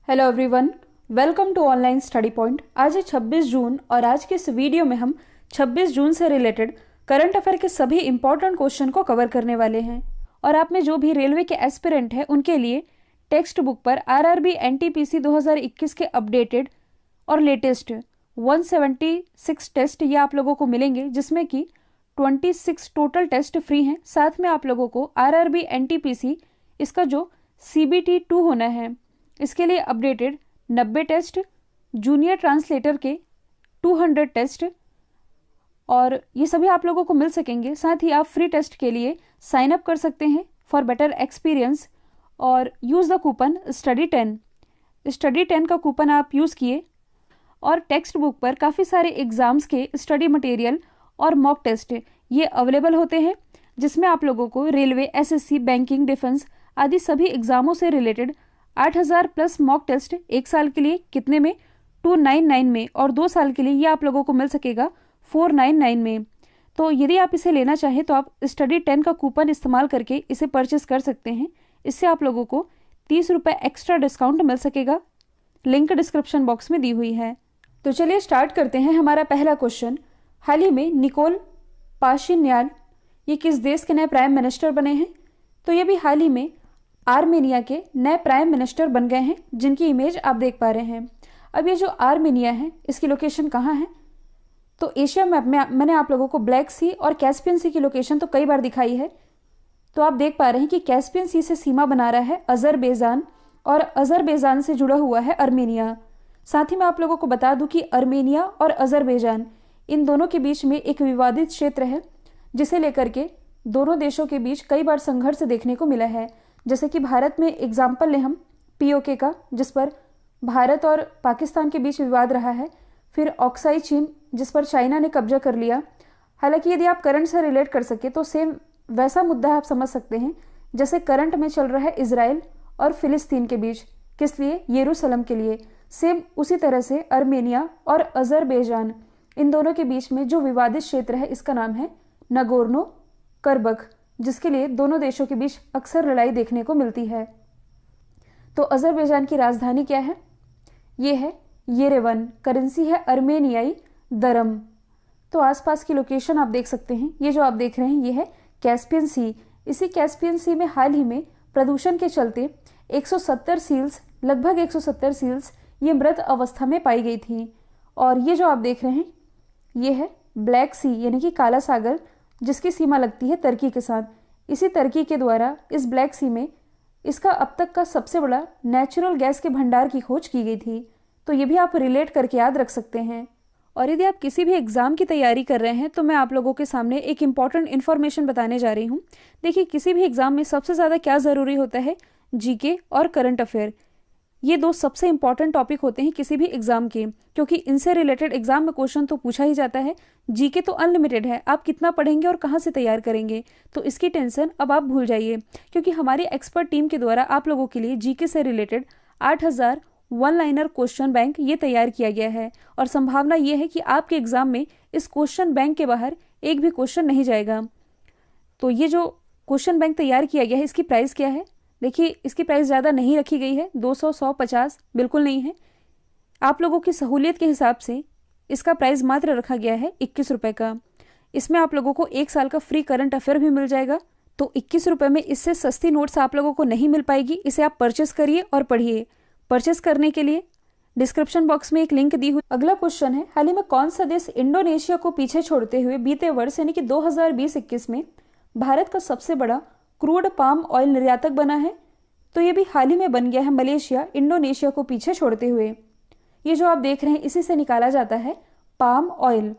Hello everyone, welcome to online study point. आज है 26 जून और आज के इस वीडियो में हम 26 जून से रिलेटेड करंट अफेयर के सभी इंपॉर्टेंट क्वेश्चन को कवर करने वाले हैं। और आप में जो भी रेलवे के एस्पिरेंट हैं उनके लिए टेक्स्ट बुक पर आरआरबी एनटीपीसी 2021 के अपडेटेड और लेटेस्ट 176 टेस्ट ये आप लोगों को मिलेंगे, जिसमें कि 26 टोटल टेस्ट फ्री हैं। साथ में आप लोगों को आरआरबी एनटीपीसी इसका जो CBT 2 होना है इसके लिए अपडेटेड 90 टेस्ट, जूनियर ट्रांसलेटर के 200 टेस्ट और ये सभी आप लोगों को मिल सकेंगे। साथ ही आप फ्री टेस्ट के लिए साइन अप कर सकते हैं फॉर बेटर एक्सपीरियंस और यूज़ द कूपन स्टडी 10 का कूपन आप यूज़ किए। और टेक्स्ट बुक पर काफ़ी सारे एग्ज़ाम्स के स्टडी मटेरियल और मॉक टेस्ट ये अवेलेबल होते हैं, जिसमें आप लोगों को रेलवे, SSC, बैंकिंग, डिफेंस आदि सभी एग्ज़ामों से रिलेटेड 8000 प्लस मॉक टेस्ट एक साल के लिए कितने में 299 में और 2 साल के लिए ये आप लोगों को मिल सकेगा 499 में। तो यदि आप इसे लेना चाहें तो आप स्टडी 10 का कूपन इस्तेमाल करके इसे परचेस कर सकते हैं। इससे आप लोगों को 30 रुपये एक्स्ट्रा डिस्काउंट मिल सकेगा। लिंक डिस्क्रिप्शन बॉक्स में दी हुई है। तो चलिए स्टार्ट करते हैं। हमारा पहला क्वेश्चन, हाल ही में निकोल पाशिन्यान ये किस देश के नए प्राइम मिनिस्टर बने हैं? तो ये भी हाल ही में आर्मेनिया के नए प्राइम मिनिस्टर बन गए हैं, जिनकी इमेज आप देख पा रहे हैं। अब ये जो आर्मेनिया है इसकी लोकेशन कहाँ है? तो एशिया मैप में मैंने आप लोगों को ब्लैक सी और कैस्पियन सी की लोकेशन तो कई बार दिखाई है। तो आप देख पा रहे हैं कि कैस्पियन सी से सीमा बना रहा है अजरबैजान और अजरबैजान से जुड़ा हुआ है आर्मेनिया। साथ ही मैं आप लोगों को बता दूं कि आर्मेनिया और अजरबैजान इन दोनों के बीच में एक विवादित क्षेत्र है, जिसे लेकर के दोनों देशों के बीच कई बार संघर्ष देखने को मिला है। जैसे कि भारत में एग्जाम्पल लें हम POK का, जिस पर भारत और पाकिस्तान के बीच विवाद रहा है। फिर ऑक्साई चीन, जिस पर चाइना ने कब्जा कर लिया। हालांकि यदि आप करंट से रिलेट कर सके तो सेम वैसा मुद्दा आप समझ सकते हैं जैसे करंट में चल रहा है इजराइल और फिलिस्तीन के बीच, किस लिए? यरूशलेम के लिए। सेम उसी तरह से आर्मेनिया और अजरबैजान इन दोनों के बीच में जो विवादित क्षेत्र है इसका नाम है नगोर्नो करबख, जिसके लिए दोनों देशों के बीच अक्सर लड़ाई देखने को मिलती है। तो अजरबैजान की राजधानी क्या है? ये है येरेवन। करेंसी है अर्मेनियाई दरम। तो आसपास की लोकेशन आप देख सकते हैं। ये जो आप देख रहे हैं ये है कैस्पियन सी। इसी कैस्पियन सी में हाल ही में प्रदूषण के चलते 170 सील्स, लगभग 170 सील्स ये मृत अवस्था में पाई गई थी। और ये जो आप देख रहे हैं ये है ब्लैक सी यानी कि काला सागर, जिसकी सीमा लगती है तुर्की के साथ। इसी तुर्की के द्वारा इस ब्लैक सी में इसका अब तक का सबसे बड़ा नेचुरल गैस के भंडार की खोज की गई थी। तो ये भी आप रिलेट करके याद रख सकते हैं। और यदि आप किसी भी एग्जाम की तैयारी कर रहे हैं तो मैं आप लोगों के सामने एक इंपॉर्टेंट इन्फॉर्मेशन बताने जा रही हूँ। देखिए, किसी भी एग्जाम में सबसे ज़्यादा क्या ज़रूरी होता है? GK और करंट अफेयर। ये दो सबसे इंपॉर्टेंट टॉपिक होते हैं किसी भी एग्जाम के, क्योंकि इनसे रिलेटेड एग्जाम में क्वेश्चन तो पूछा ही जाता है। GK तो अनलिमिटेड है, आप कितना पढ़ेंगे और कहाँ से तैयार करेंगे, तो इसकी टेंशन अब आप भूल जाइए, क्योंकि हमारी एक्सपर्ट टीम के द्वारा आप लोगों के लिए GK से related 8000 one liner question bank ये तैयार किया गया है। और संभावना ये है कि आपके एग्जाम में इस क्वेश्चन बैंक के बाहर एक भी क्वेश्चन नहीं जाएगा। तो ये जो क्वेश्चन बैंक तैयार किया गया है इसकी प्राइस क्या है? देखिए, इसकी प्राइस ज़्यादा नहीं रखी गई है, 200, 100, 50 बिल्कुल नहीं है। आप लोगों की सहूलियत के हिसाब से इसका प्राइस मात्र रखा गया है 21 रुपये का। इसमें आप लोगों को 1 साल का फ्री करंट अफेयर भी मिल जाएगा। तो 21 रुपये में इससे सस्ती नोट्स आप लोगों को नहीं मिल पाएगी। इसे आप परचेस करिए और पढ़िए। परचेस करने के लिए डिस्क्रिप्शन बॉक्स में एक लिंक दी हुई। अगला क्वेश्चन है, हाल ही में कौन सा देश इंडोनेशिया को पीछे छोड़ते हुए बीते वर्ष यानी कि 2020-21 में भारत का सबसे बड़ा क्रूड पाम ऑयल निर्यातक बना है? तो ये भी हाल ही में बन गया है मलेशिया, इंडोनेशिया को पीछे छोड़ते हुए। ये जो आप देख रहे हैं इसी से निकाला जाता है पाम ऑयल।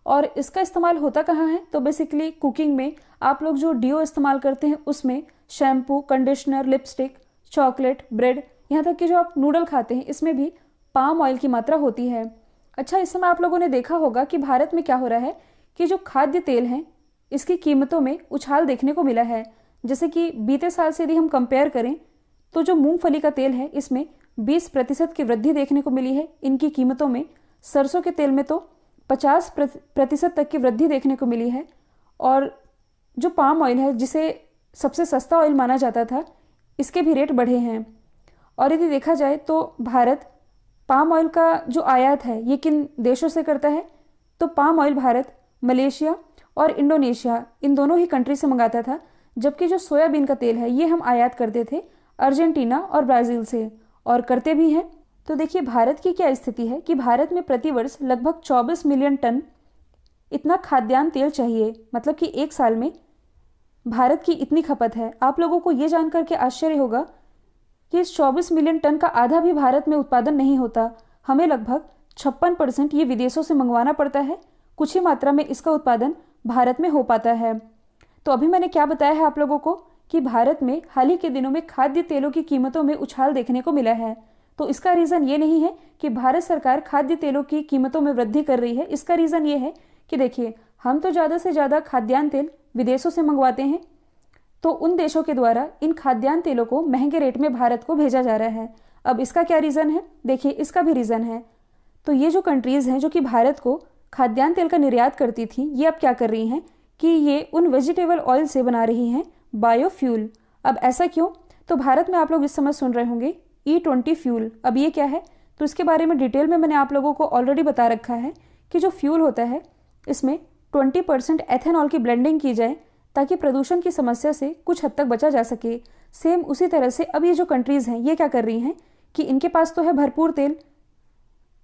और इसका इस्तेमाल होता कहाँ है? तो बेसिकली कुकिंग में आप लोग जो डीओ इस्तेमाल करते हैं उसमें, shampoo, conditioner, lipstick, chocolate, bread, यहाँ तक कि जो आप नूडल खाते हैं इसमें भी पाम ऑयल की मात्रा होती है। अच्छा, इस समय आप लोगों ने देखा होगा कि भारत में क्या हो रहा है कि जो खाद्य तेल हैं इसकी कीमतों में उछाल देखने को मिला है। जैसे कि बीते साल से यदि हम कंपेयर करें तो जो मूंगफली का तेल है इसमें 20% की वृद्धि देखने को मिली है इनकी कीमतों में। सरसों के तेल में तो 50% तक की वृद्धि देखने को मिली है। और जो पाम ऑयल है, जिसे सबसे सस्ता ऑयल माना जाता था, इसके भी रेट बढ़े हैं। और यदि देखा जाए तो भारत पाम ऑयल का जो आयात है ये किन देशों से करता है, तो पाम ऑयल भारत मलेशिया और इंडोनेशिया इन दोनों ही कंट्री से मंगाता था, जबकि जो सोयाबीन का तेल है ये हम आयात करते थे अर्जेंटीना और ब्राज़ील से, और करते भी हैं। तो देखिए भारत की क्या स्थिति है कि भारत में प्रतिवर्ष लगभग 24 मिलियन टन इतना खाद्यान्न तेल चाहिए, मतलब कि एक साल में भारत की इतनी खपत है। आप लोगों को ये जानकर के आश्चर्य होगा कि इस 24 मिलियन टन का आधा भी भारत में उत्पादन नहीं होता। हमें लगभग 56% ये विदेशों से मंगवाना पड़ता है, कुछ ही मात्रा में इसका उत्पादन भारत में हो पाता है। तो अभी मैंने क्या बताया है आप लोगों को कि भारत में हाल ही के दिनों में खाद्य तेलों की कीमतों में उछाल देखने को मिला है। तो इसका रीज़न ये नहीं है कि भारत सरकार खाद्य तेलों की कीमतों में वृद्धि कर रही है, इसका रीज़न ये है कि देखिए हम तो ज़्यादा से ज़्यादा खाद्यान्न तेल विदेशों से मंगवाते हैं, तो उन देशों के द्वारा इन खाद्यान्न तेलों को महंगे रेट में भारत को भेजा जा रहा है। अब इसका क्या रीज़न है, देखिए इसका भी रीज़न है। तो ये जो कंट्रीज़ हैं जो कि भारत को खाद्यान्न तेल का निर्यात करती थी, ये अब क्या कर रही हैं कि ये उन वेजिटेबल ऑयल से बना रही हैं बायोफ्यूल। अब ऐसा क्यों, तो भारत में आप लोग इस समय सुन रहे होंगे E20 फ्यूल। अब ये क्या है, तो इसके बारे में डिटेल में मैंने आप लोगों को ऑलरेडी बता रखा है कि जो फ्यूल होता है इसमें 20% एथेनॉल की ब्लेंडिंग की जाए ताकि प्रदूषण की समस्या से कुछ हद तक बचा जा सके। सेम उसी तरह से अब ये जो कंट्रीज़ हैं ये क्या कर रही हैं कि इनके पास तो है भरपूर तेल,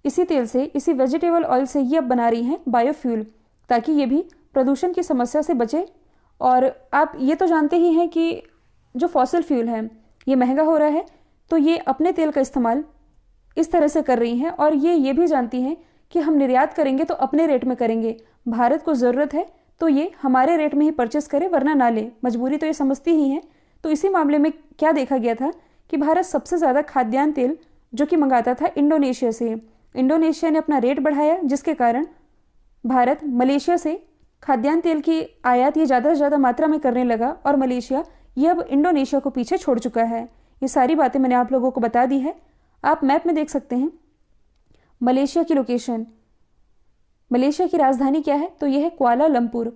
इसी तेल से, इसी वेजिटेबल ऑयल से ये अब बना रही हैं बायोफ्यूल ताकि ये भी प्रदूषण की समस्या से बचे। और आप ये तो जानते ही हैं कि जो फॉसिल फ्यूल है ये महंगा हो रहा है, तो ये अपने तेल का इस्तेमाल इस तरह से कर रही हैं और ये भी जानती हैं कि हम निर्यात करेंगे तो अपने रेट में करेंगे, भारत को ज़रूरत है तो ये हमारे रेट में ही परचेस करे वरना ना ले, मजबूरी तो ये समझती ही हैं। तो इसी मामले में क्या देखा गया था कि भारत सबसे ज़्यादा खाद्यान्न तेल जो कि मंगाता था इंडोनेशिया से, इंडोनेशिया ने अपना रेट बढ़ाया जिसके कारण भारत मलेशिया से खाद्यान्न तेल की आयात ये ज़्यादा से ज़्यादा मात्रा में करने लगा और मलेशिया ये अब इंडोनेशिया को पीछे छोड़ चुका है। ये सारी बातें मैंने आप लोगों को बता दी है। आप मैप में देख सकते हैं मलेशिया की लोकेशन, मलेशिया की राजधानी क्या है, तो ये है कुआलालंपुर।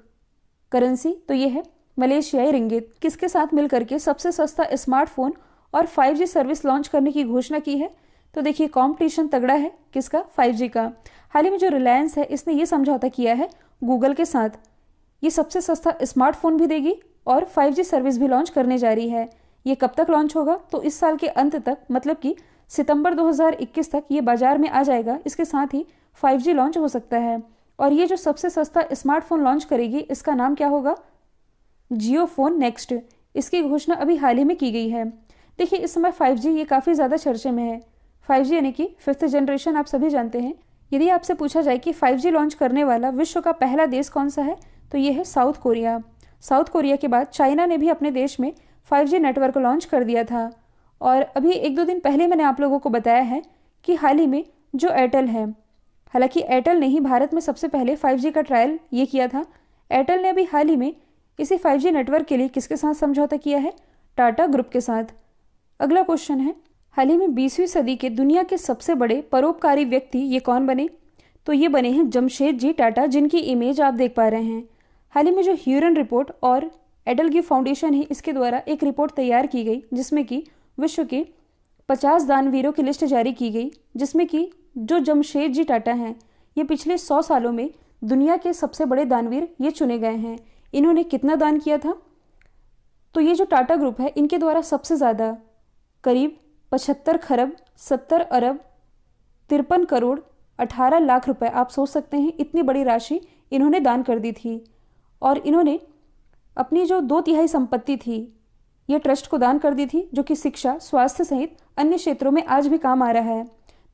करेंसी तो ये है मलेशियाई रिंगित। किसके साथ मिलकर के सबसे सस्ता स्मार्टफोन और 5G सर्विस लॉन्च करने की घोषणा की है, तो देखिए कंपटीशन तगड़ा है किसका, 5G का। हाल ही में जो रिलायंस है इसने ये समझौता किया है गूगल के साथ, ये सबसे सस्ता स्मार्टफोन भी देगी और 5G सर्विस भी लॉन्च करने जा रही है। ये कब तक लॉन्च होगा, तो इस साल के अंत तक, मतलब कि सितंबर 2021 तक ये बाजार में आ जाएगा। इसके साथ ही 5G लॉन्च हो सकता है। और ये जो सबसे सस्ता स्मार्टफोन लॉन्च करेगी इसका नाम क्या होगा, जियो फोन नेक्स्ट। इसकी घोषणा अभी हाल ही में की गई है। देखिए इस समय 5G ये काफ़ी ज़्यादा चर्चे में है। 5G यानी कि 5th जनरेशन, आप सभी जानते हैं। यदि आपसे पूछा जाए कि 5G लॉन्च करने वाला विश्व का पहला देश कौन सा है, तो ये है साउथ कोरिया। साउथ कोरिया के बाद चाइना ने भी अपने देश में 5G नेटवर्क लॉन्च कर दिया था। और अभी 1-2 दिन पहले मैंने आप लोगों को बताया है कि हाल ही में जो एयरटेल है, हालांकि एयरटेल ने ही भारत में सबसे पहले 5G का ट्रायल ये किया था। एयरटेल ने अभी हाल ही में इसी 5G नेटवर्क के लिए किसके साथ समझौता किया है, टाटा ग्रुप के साथ। अगला क्वेश्चन है, हाल ही में 20वीं सदी के दुनिया के सबसे बड़े परोपकारी व्यक्ति ये कौन बने, तो ये बने हैं जमशेदजी टाटा, जिनकी इमेज आप देख पा रहे हैं। हाल ही में जो ह्यूरन रिपोर्ट और एडलगी फाउंडेशन है इसके द्वारा एक रिपोर्ट तैयार की गई जिसमें कि विश्व के 50 दानवीरों की लिस्ट जारी की गई, जिसमें कि जो जमशेदजी टाटा हैं ये पिछले 100 सालों में दुनिया के सबसे बड़े दानवीर ये चुने गए हैं। इन्होंने कितना दान किया था, तो ये जो टाटा ग्रुप है इनके द्वारा सबसे ज़्यादा करीब 75 खरब 70 अरब 53 करोड़ 18 लाख रुपए, आप सोच सकते हैं इतनी बड़ी राशि इन्होंने दान कर दी थी। और इन्होंने अपनी जो 2/3 संपत्ति थी ये ट्रस्ट को दान कर दी थी, जो कि शिक्षा, स्वास्थ्य सहित अन्य क्षेत्रों में आज भी काम आ रहा है।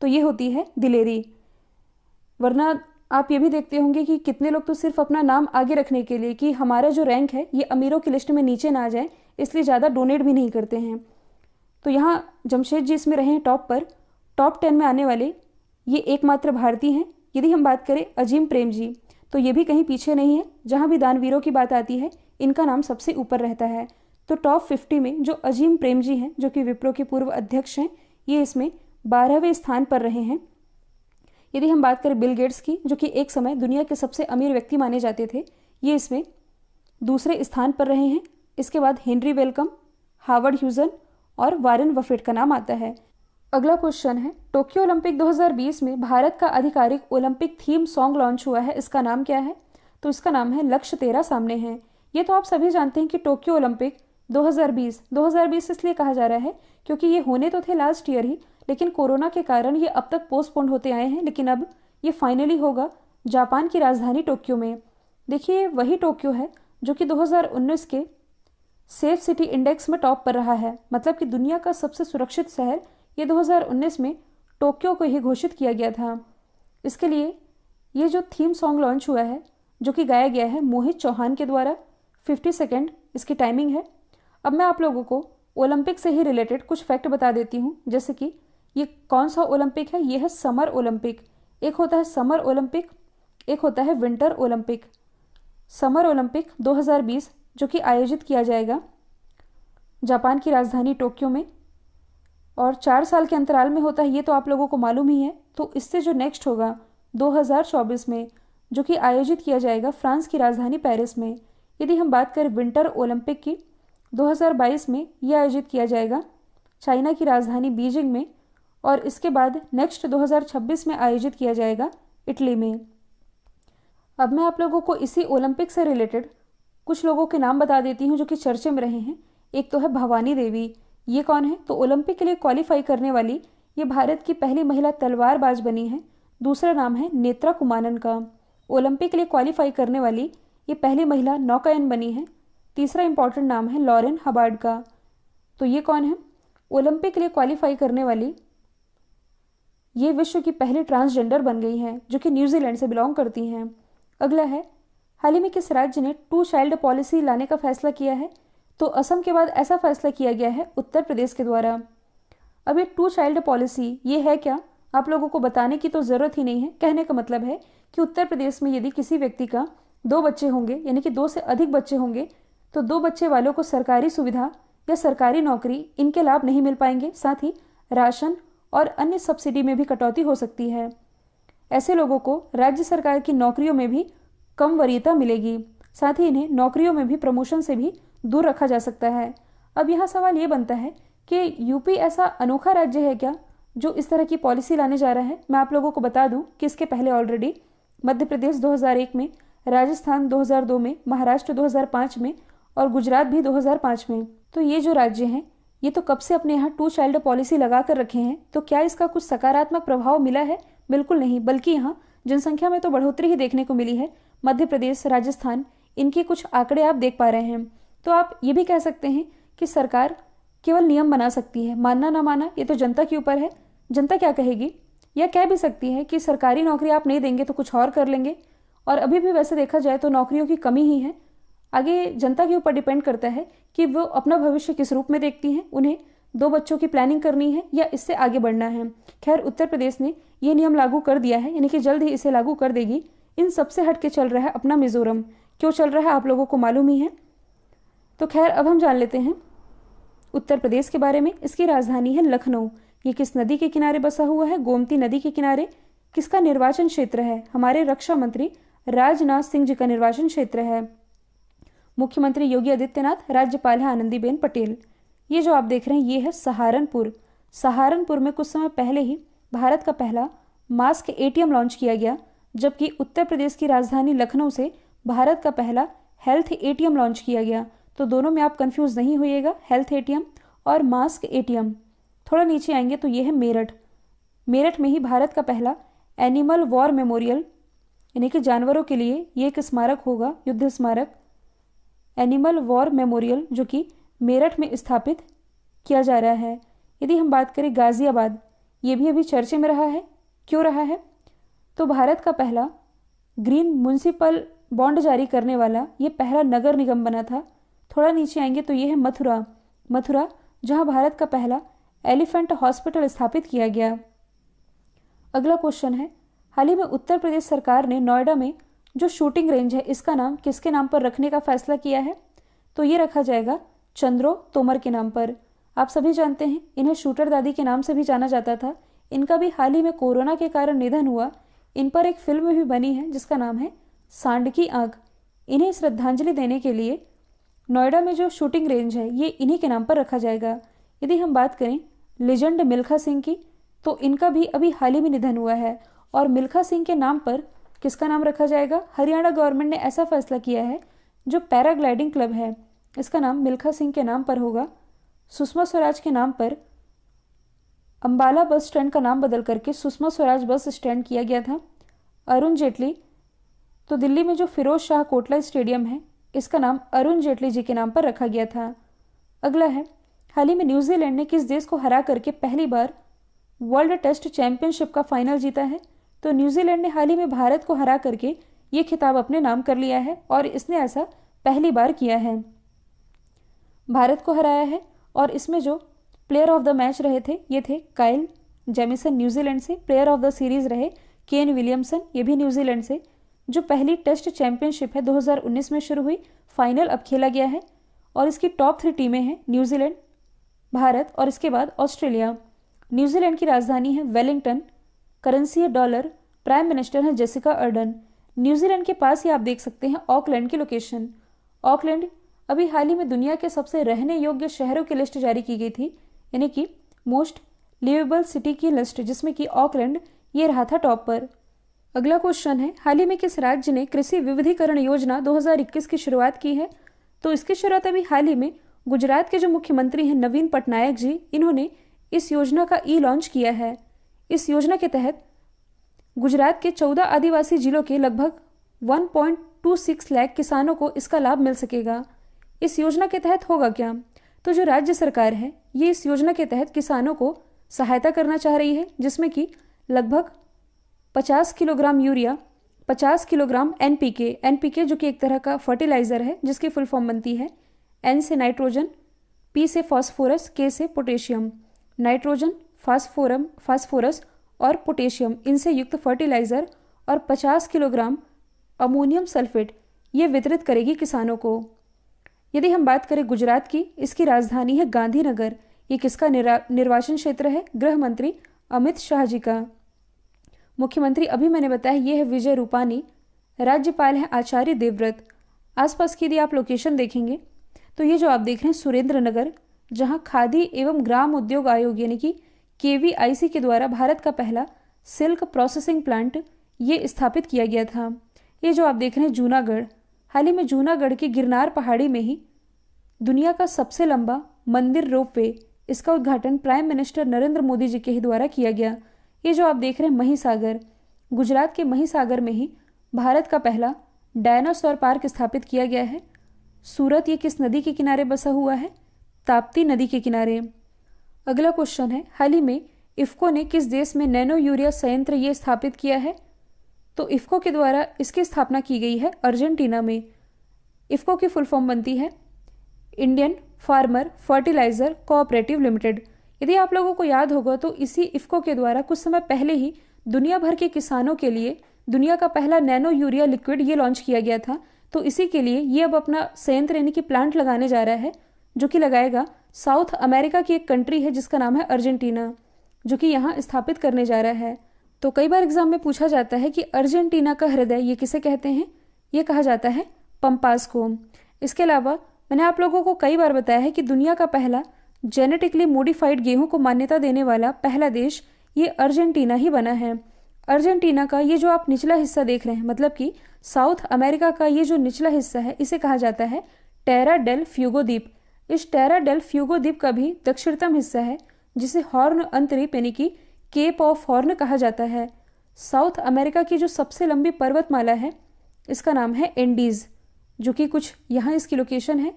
तो ये होती है दिलेरी। वरना आप ये भी देखते होंगे कि कितने लोग तो सिर्फ अपना नाम आगे रखने के लिए कि हमारा जो रैंक है ये अमीरों की लिस्ट में नीचे ना आ जाए, इसलिए ज़्यादा डोनेट भी नहीं करते हैं। तो यहाँ जमशेद जी इसमें रहे हैं टॉप पर, टॉप 10 में आने वाले ये एकमात्र भारतीय हैं। यदि हम बात करें अजीम प्रेम जी, तो ये भी कहीं पीछे नहीं है। जहाँ भी दानवीरों की बात आती है इनका नाम सबसे ऊपर रहता है। तो टॉप 50 में जो अजीम प्रेम जी हैं, जो कि विप्रो के पूर्व अध्यक्ष हैं, ये इसमें 12वें स्थान पर रहे हैं। यदि हम बात करें बिल गेट्स की, जो कि एक समय दुनिया के सबसे अमीर व्यक्ति माने जाते थे, ये इसमें दूसरे स्थान पर रहे हैं। इसके बाद हेनरी वेलकम, हार्वर्ड ह्यूजन और वारेन बफेट का नाम आता है। अगला क्वेश्चन है, टोक्यो ओलंपिक 2020 में भारत का आधिकारिक ओलंपिक थीम सॉन्ग लॉन्च हुआ है, इसका नाम क्या है? तो इसका नाम है लक्ष्य तेरा सामने है। ये तो आप सभी जानते हैं कि टोक्यो ओलंपिक 2020 इसलिए कहा जा रहा है क्योंकि ये होने तो थे लास्ट ईयर ही, लेकिन कोरोना के कारण ये अब तक पोस्टपोन्ड होते आए हैं, लेकिन अब ये फाइनली होगा जापान की राजधानी टोक्यो में। देखिए वही टोक्यो है जो कि 2019 के सेफ सिटी इंडेक्स में टॉप पर रहा है, मतलब कि दुनिया का सबसे सुरक्षित शहर ये 2019 में टोक्यो को ही घोषित किया गया था। इसके लिए ये जो थीम सॉन्ग लॉन्च हुआ है जो कि गाया गया है मोहित चौहान के द्वारा, 50 सेकेंड इसकी टाइमिंग है। अब मैं आप लोगों को ओलंपिक से ही रिलेटेड कुछ फैक्ट बता देती हूँ, जैसे कि ये कौन सा ओलंपिक है। ये है समर ओलंपिक। एक होता है समर ओलंपिक, एक होता है विंटर ओलंपिक। समर ओलंपिक 2020 जो कि आयोजित किया जाएगा जापान की राजधानी टोक्यो में और 4 साल के अंतराल में होता है, ये तो आप लोगों को मालूम ही है। तो इससे जो नेक्स्ट होगा 2024 में जो कि आयोजित किया जाएगा फ्रांस की राजधानी पेरिस में। यदि हम बात करें विंटर ओलंपिक की, 2022 में यह आयोजित किया जाएगा चाइना की राजधानी बीजिंग में और इसके बाद नेक्स्ट 2026 में आयोजित किया जाएगा इटली में। अब मैं आप लोगों को इसी ओलंपिक से रिलेटेड कुछ लोगों के नाम बता देती हूँ जो कि चर्चे में रहे हैं। एक तो है भवानी देवी। ये कौन है? तो ओलंपिक के लिए क्वालिफाई करने वाली ये भारत की पहली महिला तलवारबाज बनी है। दूसरा नाम है नेत्रा कुमानन का। ओलंपिक के लिए क्वालिफाई करने वाली ये पहली महिला नौकायन बनी है। तीसरा इंपॉर्टेंट नाम है लॉरेन हबार्ड का। तो ये कौन है? ओलंपिक के लिए क्वालिफाई करने वाली ये विश्व की पहली ट्रांसजेंडर बन गई हैं जो कि न्यूजीलैंड से बिलोंग करती हैं। अगला है, हाल ही में किस राज्य ने 2 चाइल्ड पॉलिसी लाने का फैसला किया है? तो असम के बाद ऐसा फैसला किया गया है उत्तर प्रदेश के द्वारा। अब ये 2 चाइल्ड पॉलिसी ये है क्या? आप लोगों को बताने की तो ज़रूरत ही नहीं है। कहने का मतलब है कि उत्तर प्रदेश में यदि किसी व्यक्ति का 2 बच्चे होंगे, यानी कि 2 से अधिक बच्चे होंगे, तो 2 बच्चे वालों को सरकारी सुविधा या सरकारी नौकरी इनके लाभ नहीं मिल पाएंगे। साथ ही राशन और अन्य सब्सिडी में भी कटौती हो सकती है। ऐसे लोगों को राज्य सरकार की नौकरियों में भी कम वरीयता मिलेगी। साथ ही इन्हें नौकरियों में भी प्रमोशन से भी दूर रखा जा सकता है। अब यहाँ सवाल ये बनता है कि यूपी ऐसा अनोखा राज्य है क्या जो इस तरह की पॉलिसी लाने जा रहा है? मैं आप लोगों को बता दूं कि इसके पहले ऑलरेडी मध्य प्रदेश 2001 में, राजस्थान 2002 में, महाराष्ट्र 2005 में और गुजरात भी 2005 में। तो ये जो राज्य हैं ये तो कब से अपने यहाँ 2 चाइल्ड पॉलिसी लगा कर रखे हैं। तो क्या इसका कुछ सकारात्मक प्रभाव मिला है? बिल्कुल नहीं, बल्कि यहाँ जनसंख्या में तो बढ़ोतरी ही देखने को मिली है। मध्य प्रदेश, राजस्थान, इनके कुछ आंकड़े आप देख पा रहे हैं। तो आप ये भी कह सकते हैं कि सरकार केवल नियम बना सकती है, मानना ना माना ये तो जनता के ऊपर है, जनता क्या कहेगी। या कह भी सकती है कि सरकारी नौकरी आप नहीं देंगे तो कुछ और कर लेंगे, और अभी भी वैसे देखा जाए तो नौकरियों की कमी ही है। आगे जनता के ऊपर डिपेंड करता है कि वो अपना भविष्य किस रूप में देखती हैं, उन्हें 2 बच्चों की प्लानिंग करनी है या इससे आगे बढ़ना है। खैर उत्तर प्रदेश ने ये नियम लागू कर दिया है, यानी कि जल्द ही इसे लागू कर देगी। इन सबसे हट के चल रहा है अपना मिजोरम। क्यों चल रहा है आप लोगों को मालूम ही है। तो खैर अब हम जान लेते हैं उत्तर प्रदेश के बारे में। इसकी राजधानी है लखनऊ। ये किस नदी के किनारे बसा हुआ है? गोमती नदी के किनारे। किसका निर्वाचन क्षेत्र है? हमारे रक्षा मंत्री राजनाथ सिंह जी का निर्वाचन क्षेत्र है। मुख्यमंत्री योगी आदित्यनाथ, राज्यपाल है आनंदीबेन पटेल। ये जो आप देख रहे हैं ये है सहारनपुर। सहारनपुर में कुछ समय पहले ही भारत का पहला मास्क एटीएम लॉन्च किया गया, जबकि उत्तर प्रदेश की राजधानी लखनऊ से भारत का पहला हेल्थ एटीएम लॉन्च किया गया। तो दोनों में आप कंफ्यूज नहीं होइएगा, हेल्थ एटीएम और मास्क एटीएम। थोड़ा नीचे आएंगे तो ये है मेरठ। मेरठ में ही भारत का पहला एनिमल वॉर मेमोरियल, यानी कि जानवरों के लिए ये एक स्मारक होगा, युद्ध स्मारक एनिमल वॉर मेमोरियल, जो कि मेरठ में स्थापित किया जा रहा है। यदि हम बात करें गाजियाबाद, ये भी अभी चर्चे में रहा है। क्यों रहा है? तो भारत का पहला ग्रीन म्युनिसिपल बॉन्ड जारी करने वाला ये पहला नगर निगम बना था। थोड़ा नीचे आएंगे तो ये है मथुरा। मथुरा जहां भारत का पहला एलिफेंट हॉस्पिटल स्थापित किया गया। अगला क्वेश्चन है, हाल ही में उत्तर प्रदेश सरकार ने नोएडा में जो शूटिंग रेंज है इसका नाम किसके नाम पर रखने का फैसला किया है? तो ये रखा जाएगा चंद्रो तोमर के नाम पर। आप सभी जानते हैं इन्हें शूटर दादी के नाम से भी जाना जाता था। इनका भी हाल ही में कोरोना के कारण निधन हुआ। इन पर एक फिल्म भी बनी है जिसका नाम है सांड की आंख। इन्हें श्रद्धांजलि देने के लिए नोएडा में जो शूटिंग रेंज है ये इन्हीं के नाम पर रखा जाएगा। यदि हम बात करें लेजेंड मिल्खा सिंह की, तो इनका भी अभी हाल ही में निधन हुआ है। और मिल्खा सिंह के नाम पर किसका नाम रखा जाएगा? हरियाणा गवर्नमेंट ने ऐसा फैसला किया है, जो पैराग्लाइडिंग क्लब है इसका नाम मिल्खा सिंह के नाम पर होगा। सुषमा स्वराज के नाम पर अंबाला बस स्टैंड का नाम बदल करके सुषमा स्वराज बस स्टैंड किया गया था। अरुण जेटली, तो दिल्ली में जो फिरोज शाह कोटला स्टेडियम है इसका नाम अरुण जेटली जी के नाम पर रखा गया था। अगला है, हाल ही में न्यूजीलैंड ने किस देश को हरा करके पहली बार वर्ल्ड टेस्ट चैंपियनशिप का फाइनल जीता है? तो न्यूजीलैंड ने हाल ही में भारत को हरा करके ये खिताब अपने नाम कर लिया है और इसने ऐसा पहली बार किया है, भारत को हराया है। और इसमें जो प्लेयर ऑफ द मैच रहे थे ये थे काइल जेमिसन न्यूजीलैंड से, प्लेयर ऑफ द सीरीज रहे केन विलियमसन, ये भी न्यूजीलैंड से। जो पहली टेस्ट चैंपियनशिप है 2019 में शुरू हुई, फाइनल अब खेला गया है और इसकी टॉप 3 टीमें हैं न्यूजीलैंड, भारत और इसके बाद ऑस्ट्रेलिया। न्यूजीलैंड की राजधानी है वेलिंगटन, करेंसी है डॉलर, प्राइम मिनिस्टर है जेसिका अर्डन। न्यूजीलैंड के पास ही आप देख सकते हैं ऑकलैंड की लोकेशन। ऑकलैंड अभी हाल ही में दुनिया के सबसे रहने योग्य शहरों की लिस्ट जारी की गई थी, यानी कि मोस्ट लिवेबल सिटी की लिस्ट, जिसमें कि ऑकलैंड ये रहा था टॉप पर। अगला क्वेश्चन है, हाल ही में किस राज्य ने कृषि विविधीकरण योजना 2021 की शुरुआत की है? तो इसकी शुरुआत अभी हाल ही में गुजरात के जो मुख्यमंत्री हैं नवीन पटनायक जी, इन्होंने इस योजना का लॉन्च किया है। इस योजना के तहत गुजरात के 14 आदिवासी जिलों के लगभग 1.26 लाख किसानों को इसका लाभ मिल सकेगा। इस योजना के तहत होगा क्या? तो जो राज्य सरकार है ये इस योजना के तहत किसानों को सहायता करना चाह रही है, जिसमें कि लगभग 50 किलोग्राम यूरिया, 50 किलोग्राम एनपीके जो कि एक तरह का फर्टिलाइजर है जिसकी फुल फॉर्म बनती है एन से नाइट्रोजन, पी से फास्फोरस, के से पोटेशियम, नाइट्रोजन, फास्फोरस और पोटेशियम इनसे युक्त फर्टिलाइजर और 50 किलोग्राम अमोनियम सल्फेट ये वितरित करेगी किसानों को। यदि हम बात करें गुजरात की, इसकी राजधानी है गांधीनगर। ये किसका निर्वाचन क्षेत्र है? गृह मंत्री अमित शाह जी का। मुख्यमंत्री अभी मैंने बताया ये है विजय रूपानी, राज्यपाल है आचार्य देवव्रत। आसपास की यदि आप लोकेशन देखेंगे तो ये जो आप देख रहे हैं सुरेंद्र नगर, जहाँ खादी एवं ग्राम उद्योग आयोग यानी कि KVIC के द्वारा भारत का पहला सिल्क प्रोसेसिंग प्लांट ये स्थापित किया गया था। ये जो आप देख रहे हैं जूनागढ़, हाल ही में जूनागढ़ की गिरनार पहाड़ी में ही दुनिया का सबसे लंबा मंदिर रोपवे, इसका उद्घाटन प्राइम मिनिस्टर नरेंद्र मोदी जी के ही द्वारा किया गया। ये जो आप देख रहे हैं महिसागर, गुजरात के महिसागर में ही भारत का पहला डायनासोर पार्क स्थापित किया गया है। सूरत ये किस नदी के किनारे बसा हुआ है? ताप्ती नदी के किनारे। अगला क्वेश्चन है, हाल ही में इफ्को ने किस देश में नैनो यूरिया संयंत्र ये स्थापित किया है? तो इफ्को के द्वारा इसकी स्थापना की गई है अर्जेंटीना में। इफ्को की फुल फॉर्म बनती है Indian farmer fertiliser cooperative limited. यदि आप लोगों को याद होगा तो इसी इफ्को के द्वारा कुछ समय पहले ही दुनिया भर के किसानों के लिए दुनिया का पहला नैनो यूरिया लिक्विड ये लॉन्च किया गया था। तो इसी के लिए ये अब अपना संयंत्र यानी कि प्लांट लगाने जा रहा है, जो कि लगाएगा साउथ अमेरिका की एक कंट्री है जिसका नाम है अर्जेंटीना, जो कि यहाँ स्थापित करने जा रहा है। तो कई बार एग्जाम में पूछा जाता है कि अर्जेंटीना का हृदय ये किसे कहते हैं? ये कहा जाता है पंपास को। इसके अलावा मैंने आप लोगों को कई बार बताया है कि दुनिया का पहला जेनेटिकली मॉडिफाइड गेहूं को मान्यता देने वाला पहला देश ये अर्जेंटीना ही बना है। अर्जेंटीना का ये जो आप निचला हिस्सा देख रहे हैं, मतलब कि साउथ अमेरिका का ये जो निचला हिस्सा है, इसे कहा जाता है टेरा डेल फ्यूगो द्वीप। इस टेरा डेल फ्यूगो द्वीप का भी दक्षिणतम हिस्सा है जिसे हॉर्न अंतरीप यानी कि केप ऑफ हॉर्न कहा जाता है। साउथ अमेरिका की जो सबसे लंबी पर्वतमाला है इसका नाम है एंडीज, जो कि कुछ यहाँ इसकी लोकेशन है।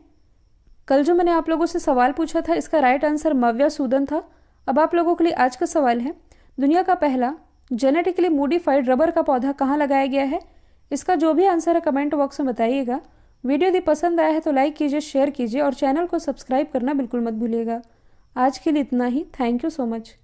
कल जो मैंने आप लोगों से सवाल पूछा था इसका राइट आंसर मव्या सूदन था। अब आप लोगों के लिए आज का सवाल है, दुनिया का पहला जेनेटिकली मॉडिफाइड रबर का पौधा कहाँ लगाया गया है? इसका जो भी आंसर है कमेंट बॉक्स में बताइएगा। वीडियो यदि पसंद आया है तो लाइक कीजिए, शेयर कीजिए और चैनल को सब्सक्राइब करना बिल्कुल मत भूलिएगा। आज के लिए इतना ही। Thank you so much.